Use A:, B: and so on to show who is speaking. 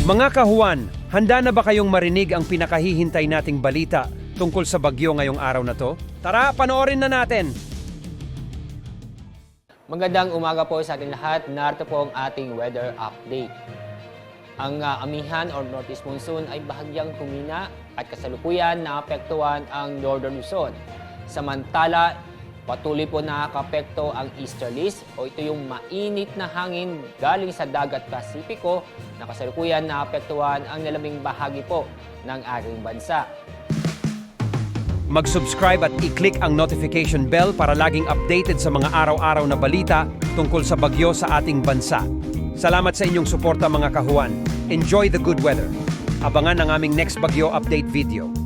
A: Mga kahuan, handa na ba kayong marinig ang pinakahihintay nating balita tungkol sa bagyo ngayong araw na to? Tara, panoorin na natin!
B: Magandang umaga po sa ating lahat. Narito po ang ating weather update. Ang amihan or northeast monsoon ay bahagyang humina at kasalukuyan naapektuhan ang northern Luzon. Samantala, patuloy po nakakapekto ang easterlies o ito yung mainit na hangin galing sa dagat Pasipiko na kasalukuyan naapektuhan ang nilaming bahagi po ng ating bansa.
A: Mag-subscribe at i-click ang notification bell para laging updated sa mga araw-araw na balita tungkol sa bagyo sa ating bansa. Salamat sa inyong suporta mga kahuan. Enjoy the good weather. Abangan ang aming next bagyo update video.